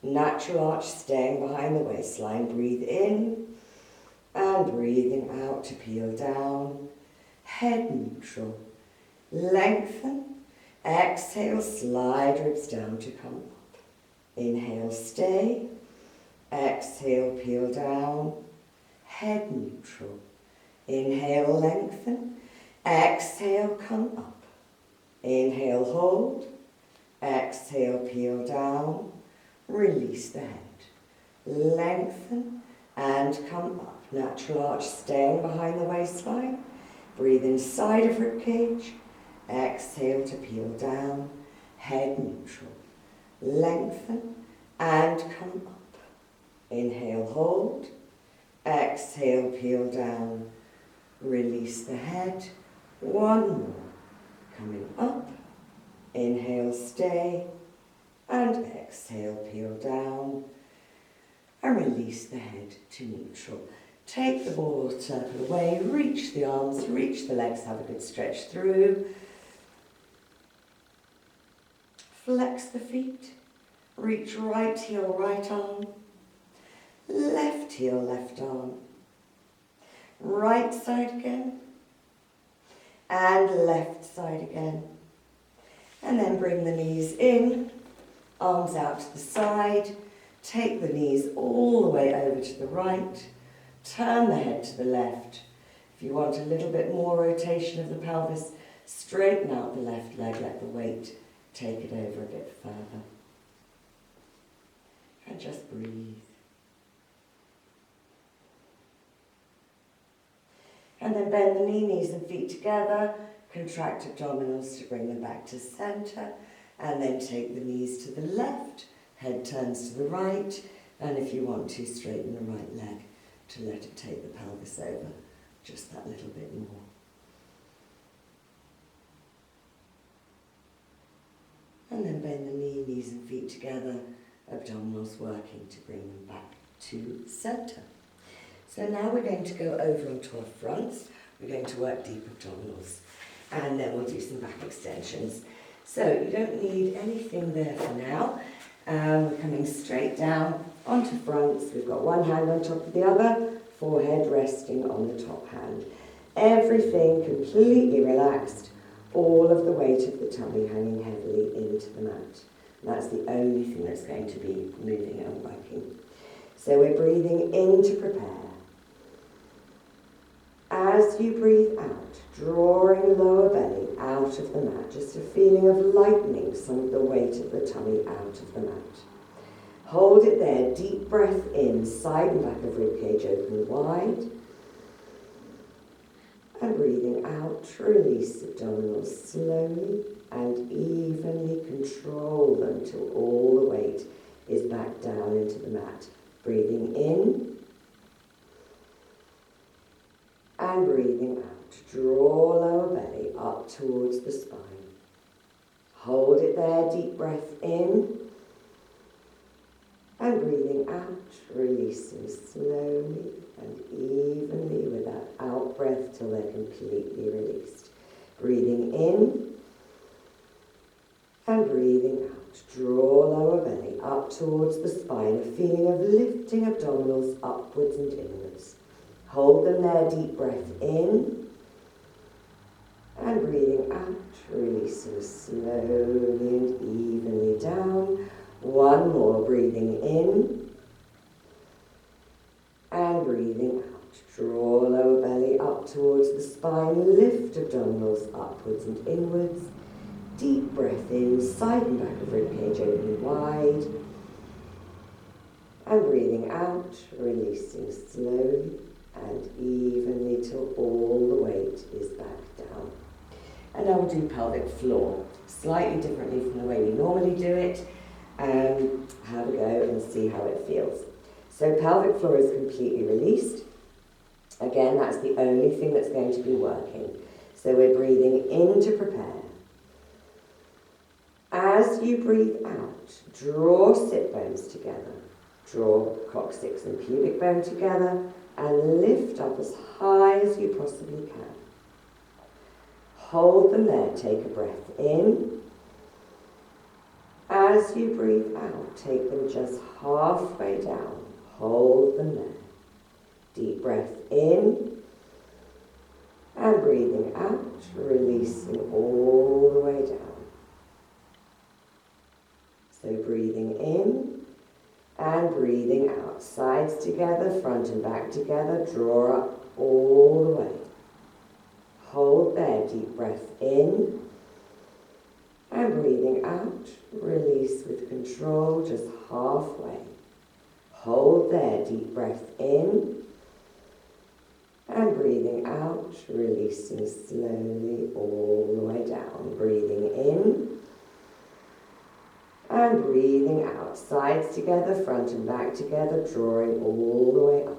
Natural arch staying behind the waistline. Breathe in and breathing out to peel down. Head neutral. Lengthen. Exhale, slide ribs down to come up. Inhale, stay. Exhale, peel down. Head neutral. Inhale, lengthen. Exhale, come up. Inhale, hold. Exhale, peel down. Release the head. Lengthen and come up. Natural arch staying behind the waistline. Breathe inside of ribcage. Exhale to peel down. Head neutral. Lengthen and come up. Inhale, hold. Exhale, peel down. Release the head. One more. Coming up. Inhale, stay. And exhale, peel down. And release the head to neutral. Take the ball or circle away. Reach the arms, reach the legs. Have a good stretch through. Flex the feet. Reach right heel, right arm. Left heel, left arm. Right side again. And left side again. And then bring the knees in, arms out to the side. Take the knees all the way over to the right. Turn the head to the left. If you want a little bit more rotation of the pelvis, straighten out the left leg, let the weight take it over a bit further. And just breathe. And then bend the knees and feet together, contract abdominals to bring them back to center, and then take the knees to the left, head turns to the right, and if you want to, straighten the right leg to let it take the pelvis over just that little bit more. And then bend the knees and feet together, abdominals working to bring them back to center. So now we're going to go over onto our fronts. We're going to work deep abdominals, and then we'll do some back extensions. So you don't need anything there for now. We're coming straight down onto fronts. We've got one hand on top of the other, forehead resting on the top hand. Everything completely relaxed, all of the weight of the tummy hanging heavily into the mat. And that's the only thing that's going to be moving and working. So we're breathing in to prepare. As you breathe out, drawing lower belly out of the mat, just a feeling of lightening some of the weight of the tummy out of the mat. Hold it there, deep breath in, side and back of ribcage open wide. And breathing out, release abdominals slowly and evenly control them till all the weight is back down into the mat. Breathing in. And breathing out, draw lower belly up towards the spine. Hold it there, deep breath in. And breathing out, releasing slowly and evenly with that out breath till they're completely released. Breathing in and breathing out. Draw lower belly up towards the spine, a feeling of lifting abdominals upwards and inwards. Hold them there, deep breath in and breathing out, releasing slowly and evenly down. One more, breathing in and breathing out. Draw lower belly up towards the spine, lift abdominals upwards and inwards. Deep breath in, side and back of ribcage open wide. And breathing out, releasing slowly and evenly till all the weight is back down. And now we'll do pelvic floor, slightly differently from the way we normally do it. Have a go and see how it feels. So pelvic floor is completely released. Again, that's the only thing that's going to be working. So we're breathing in to prepare. As you breathe out, draw sit bones together. Draw coccyx and pubic bone together and lift up as high as you possibly can. Hold them there, take a breath in. As you breathe out, take them just halfway down. Hold them there. Deep breath in and breathing out, releasing all the way down. So breathing in and breathing out. Sides together, front and back together. Draw up all the way. Hold there, deep breath in and breathing out. Release with control, just halfway. Hold there, deep breath in and breathing out, releasing slowly all the way down. Breathing in and breathing out. Sides together, front and back together, drawing all the way up.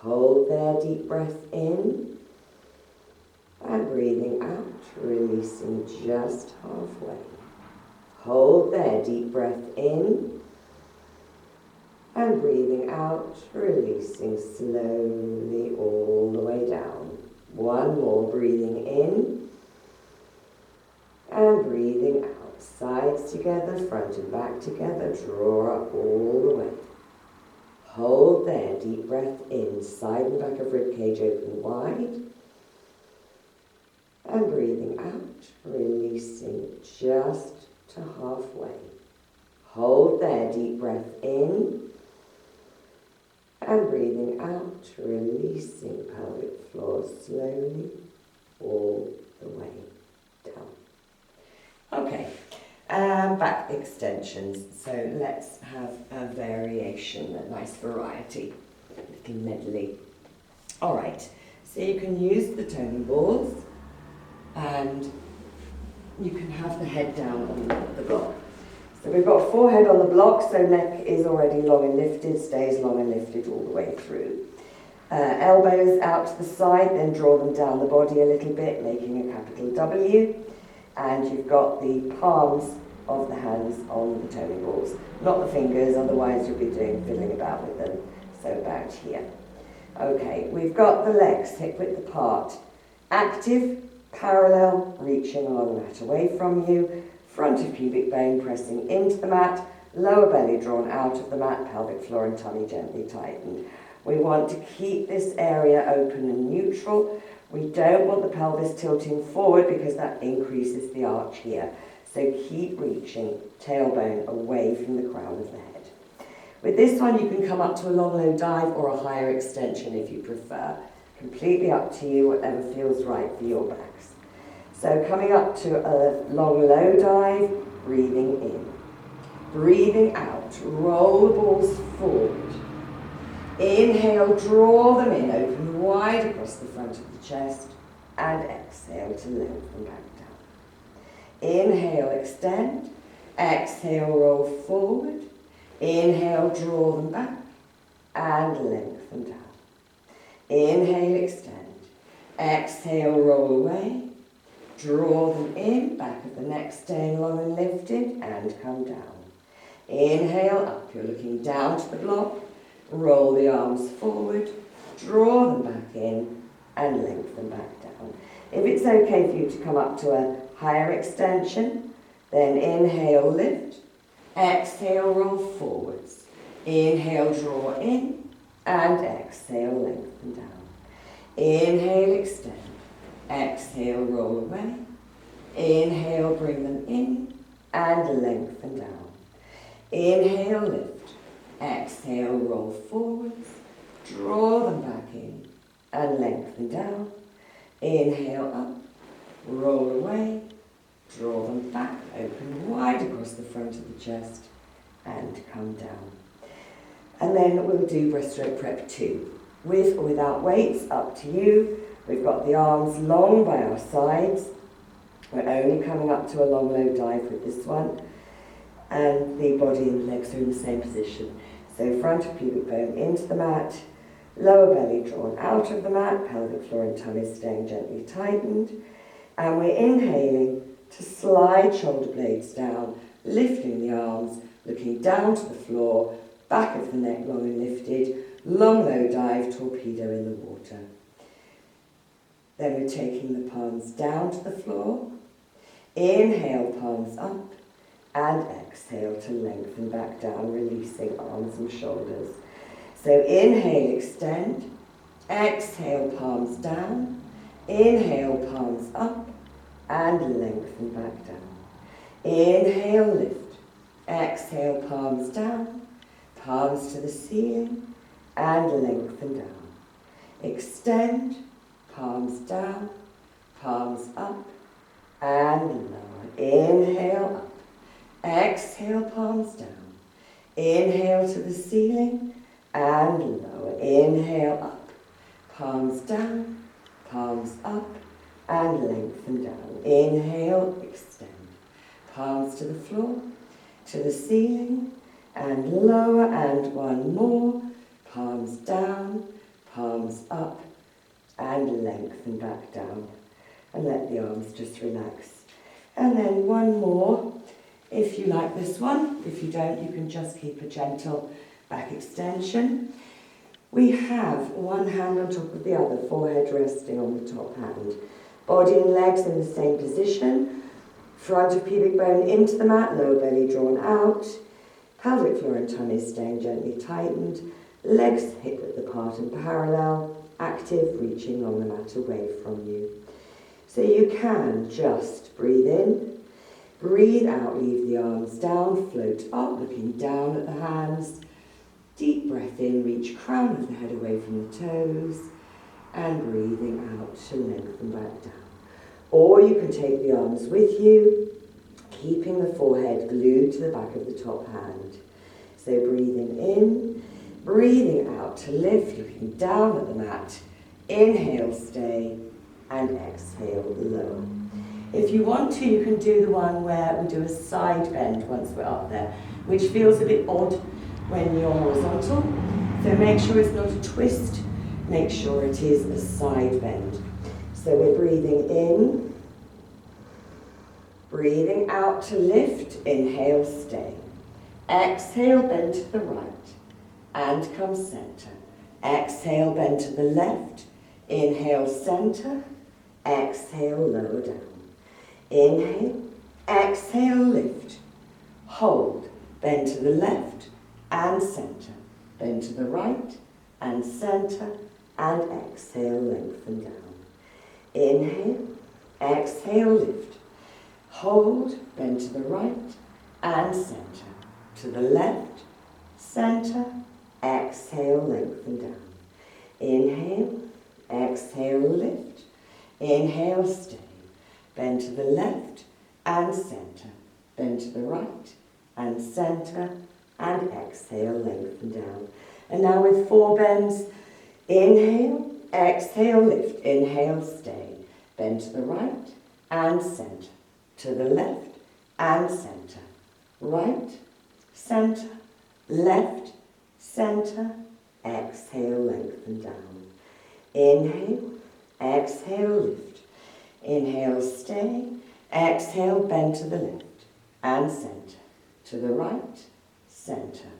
Hold there, deep breath in and breathing out, releasing just halfway. Hold there, deep breath in and breathing out, releasing slowly all the way down. One more, breathing in and breathing out. Sides together, front and back together, draw up all the way. Hold there, deep breath in, side and back of ribcage open wide. And breathing out, releasing just to halfway. Hold there, deep breath in. And breathing out, releasing pelvic floor slowly all the way down. Okay, back extensions. So let's have a variation, a nice variety, a little medley. All right, so you can use the toning balls and you can have the head down on the block. So we've got forehead on the block, so neck is already long and lifted, stays long and lifted all the way through. Elbows out to the side, then draw them down the body a little bit, making a capital W. And you've got the palms of the hands on the toning balls, not the fingers, otherwise you'll be fiddling about with them. So about here. Okay, we've got the legs hip width apart, active, parallel, reaching along the mat away from you, front of pubic bone pressing into the mat, lower belly drawn out of the mat, pelvic floor and tummy gently tightened. We want to keep this area open and neutral. We don't want the pelvis tilting forward because that increases the arch here. So keep reaching, tailbone away from the crown of the head. With this one you can come up to a long low dive or a higher extension if you prefer. Completely up to you, whatever feels right for your backs. So coming up to a long low dive, breathing in. Breathing out, roll the balls forward. Inhale, draw them in, open wide across the front of the chest, and exhale to lengthen back down. Inhale, extend. Exhale, roll forward. Inhale, draw them back, and lengthen down. Inhale, extend. Exhale, roll away. Draw them in, back of the neck staying long and lifted, and come down. Inhale up, you're looking down to the block. Roll the arms forward, draw them back in, and lengthen back down. If it's okay for you to come up to a higher extension, then inhale, lift. Exhale, roll forwards. Inhale, draw in, and exhale, lengthen down. Inhale, extend. Exhale, roll away. Inhale, bring them in, and lengthen down. Inhale, lift. Exhale, roll forwards. Draw them back in, and lengthen down. Inhale, up. Roll away. Draw them back, open wide across the front of the chest, and come down. And then we'll do breaststroke prep 2. With or without weights, up to you. We've got the arms long by our sides. We're only coming up to a long low dive with this one. And the body and legs are in the same position. So front of pubic bone into the mat, lower belly drawn out of the mat, pelvic floor and tummy staying gently tightened. And we're inhaling to slide shoulder blades down, lifting the arms, looking down to the floor, back of the neck long and lifted, long low dive, torpedo in the water. Then we're taking the palms down to the floor. Inhale, palms up, and exhale to lengthen back down, releasing arms and shoulders. So inhale, extend. Exhale, palms down. Inhale, palms up, and lengthen back down. Inhale, lift. Exhale, palms down, palms to the ceiling, and lengthen down. Extend, palms down, palms up, and lower. Inhale, up. Exhale, palms down. Inhale to the ceiling, and lower. Inhale, up. Palms down, palms up, and lengthen down. Inhale, extend. Palms to the floor, to the ceiling, and lower, and one more. Palms down, palms up, and lengthen back down. And let the arms just relax. And then one more, if you like this one. If you don't, you can just keep a gentle back extension. We have one hand on top of the other, forehead resting on the top hand. Body and legs in the same position. Front of pubic bone into the mat, lower belly drawn out. Pelvic floor and tummy staying gently tightened. Legs hip width apart and parallel. Active, reaching on the mat away from you. So you can just breathe in, breathe out, leave the arms down, float up, looking down at the hands. Deep breath in, reach crown of the head away from the toes, and breathing out to lengthen back down. Or you can take the arms with you, keeping the forehead glued to the back of the top hand. So breathing in, breathing out to lift, looking down at the mat. Inhale, stay, and exhale, lower. If you want to, you can do the one where we do a side bend once we're up there, which feels a bit odd when you're horizontal. So make sure it's not a twist, make sure it is a side bend. So we're breathing in, breathing out to lift, inhale, stay. Exhale, bend to the right, and come center. Exhale, bend to the left, inhale, center, exhale, lower down. Inhale, exhale, lift, hold, bend to the left and center, bend to the right and center, and exhale, lengthen down. Inhale, exhale, lift, hold, bend to the right and center, to the left, center, exhale, lengthen down. Inhale, exhale, lift, inhale, stay, bend to the left and center, bend to the right and center, and exhale, lengthen down. And now with 4 bends, inhale, exhale, lift, inhale, stay, bend to the right and center, to the left and center, right, center, left, center, exhale, lengthen down. Inhale, exhale, lift, Inhale, stay. Exhale, bend to the left and centre. To the right, centre.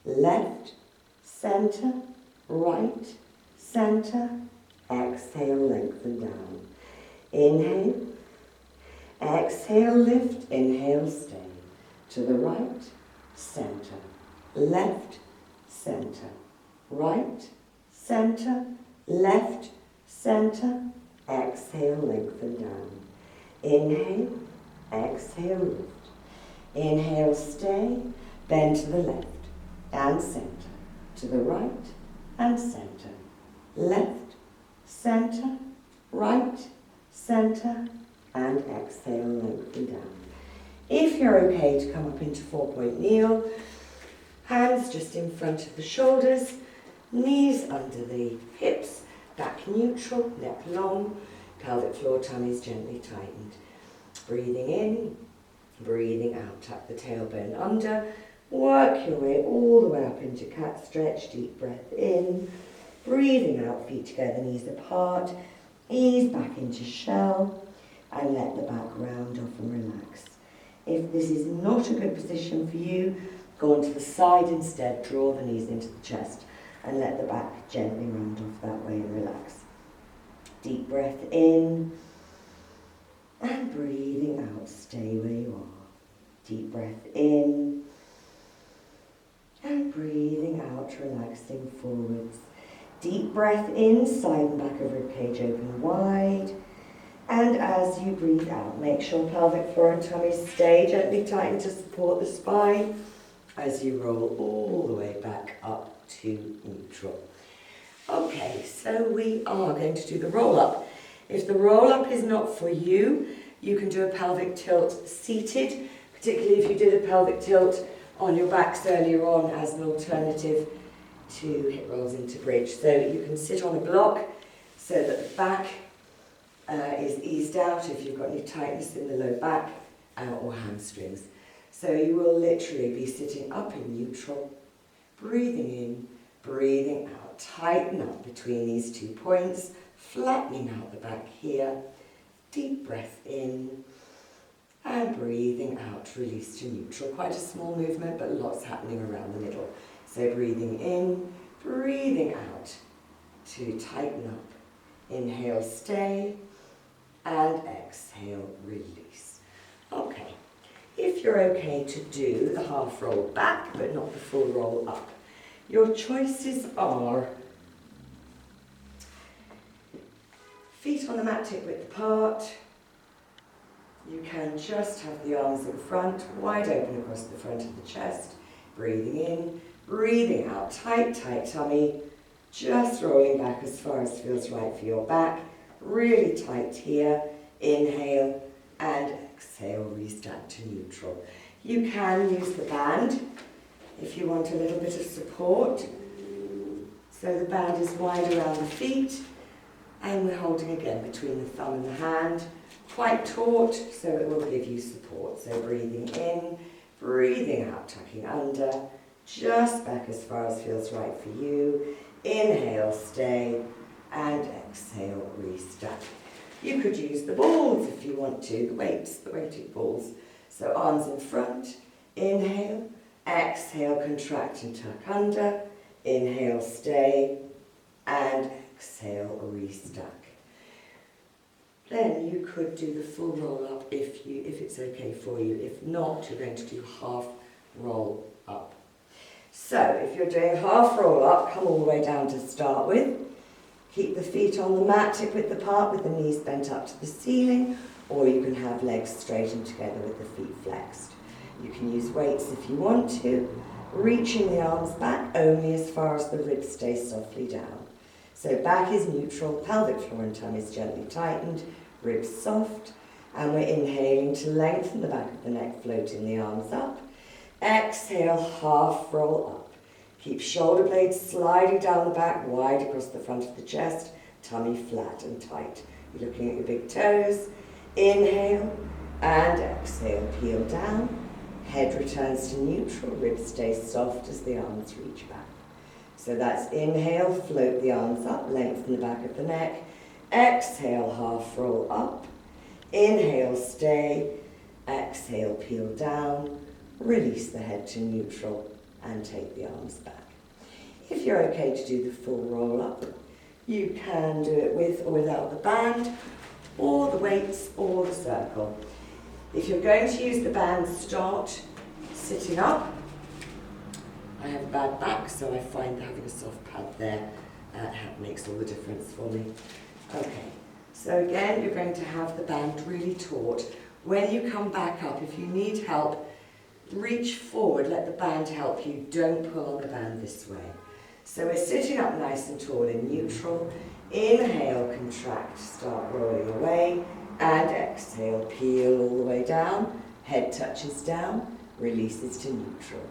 Left, centre. Right, centre. Exhale, lengthen down. Inhale. Exhale, lift. Inhale, stay. To the right, centre. Left, centre. Right, centre. Left, centre. Exhale, lengthen down. Inhale. Exhale, lift. Inhale, stay. Bend to the left and centre. To the right and centre. Left, centre. Right, centre. And exhale, lengthen down. If you're okay to come up into 4-point kneel, hands just in front of the shoulders, knees under the hips, back neutral, neck long, pelvic floor, tummies gently tightened. Breathing in, breathing out, tuck the tailbone under, work your way all the way up into cat stretch, deep breath in, breathing out, feet together, knees apart, ease back into shell, and let the back round off and relax. If this is not a good position for you, go onto the side instead, draw the knees into the chest, and let the back gently round off that way and relax. Deep breath in, and breathing out, stay where you are. Deep breath in, and breathing out, relaxing forwards. Deep breath in, side and back of ribcage open wide. And as you breathe out, make sure pelvic floor and tummy stay gently tightened to support the spine as you roll all the way back up to neutral. Okay, so we are going to do the roll-up. If the roll-up is not for you, you can do a pelvic tilt seated, particularly if you did a pelvic tilt on your backs earlier on as an alternative to hip rolls into bridge. So you can sit on a block so that the back is eased out if you've got any tightness in the low back or hamstrings. So you will literally be sitting up in neutral, breathing in, breathing out. Tighten up between these 2 points, flattening out the back here. Deep breath in and breathing out, release to neutral. Quite a small movement, but lots happening around the middle. So breathing in, breathing out to tighten up. Inhale, stay. And exhale, release. Okay, if you're okay to do the half roll back, but not the full roll up, your choices are feet on the mat hip width apart. You can just have the arms in front, wide open across the front of the chest. Breathing in, breathing out, tight, tight tummy. Just rolling back as far as feels right for your back. Really tight here. Inhale and exhale, restart to neutral. You can use the band if you want a little bit of support. So the band is wide around the feet and we're holding again between the thumb and the hand. Quite taut, so it will give you support. So breathing in, breathing out, tucking under, just back as far as feels right for you. Inhale, stay. And exhale, restart. You could use the balls if you want to, the weighted balls. So arms in front, inhale, exhale, contract and tuck under, inhale, stay, and exhale, restart. Then you could do the full roll up if it's okay for you. If not, you're going to do half roll up. So if you're doing half roll up, come all the way down to start with. Keep the feet on the mat, hip width apart with the knees bent up to the ceiling, or you can have legs straightened together with the feet flexed. You can use weights if you want to, reaching the arms back only as far as the ribs stay softly down. So back is neutral, pelvic floor and tummy is gently tightened, ribs soft, and we're inhaling to lengthen the back of the neck, floating the arms up. Exhale, half roll up. Keep shoulder blades sliding down the back, wide across the front of the chest, tummy flat and tight. You're looking at your big toes. Inhale and exhale, peel down. Head returns to neutral, ribs stay soft as the arms reach back. So that's inhale, float the arms up, lengthen the back of the neck. Exhale, half roll up. Inhale, stay. Exhale, peel down. Release the head to neutral and take the arms back. If you're okay to do the full roll up, you can do it with or without the band, or the weights, or the circle. If you're going to use the band, start sitting up. I have a bad back, so I find having a soft pad there makes all the difference for me. Okay, so again, you're going to have the band really taut. When you come back up, if you need help, reach forward, let the band help you. Don't pull on the band this way. So we're sitting up nice and tall in neutral. Inhale, contract, start rolling away. And exhale, peel all the way down. Head touches down, releases to neutral.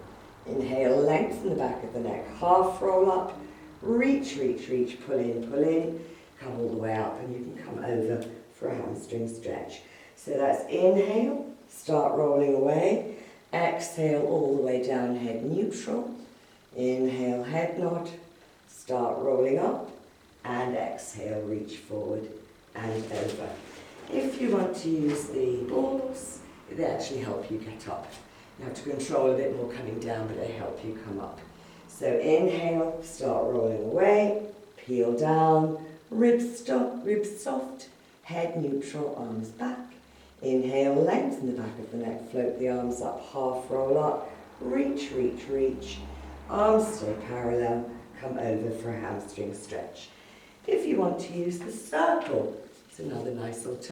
Inhale, lengthen the back of the neck, half roll up. Reach, reach, reach, pull in, come all the way up, and you can come over for a hamstring stretch. So that's inhale, start rolling away. Exhale all the way down, head neutral. Inhale, head nod, start rolling up, and exhale, reach forward and over. If you want to use the balls, they actually help you get up. You have to control a bit more coming down, but they help you come up. So inhale, start rolling away, peel down, ribs soft, head neutral, arms back. Inhale, lengthen the back of the neck, float the arms up, half roll up, reach, reach, reach. Arms stay parallel, come over for a hamstring stretch. If you want to use the circle, it's another nice alternative.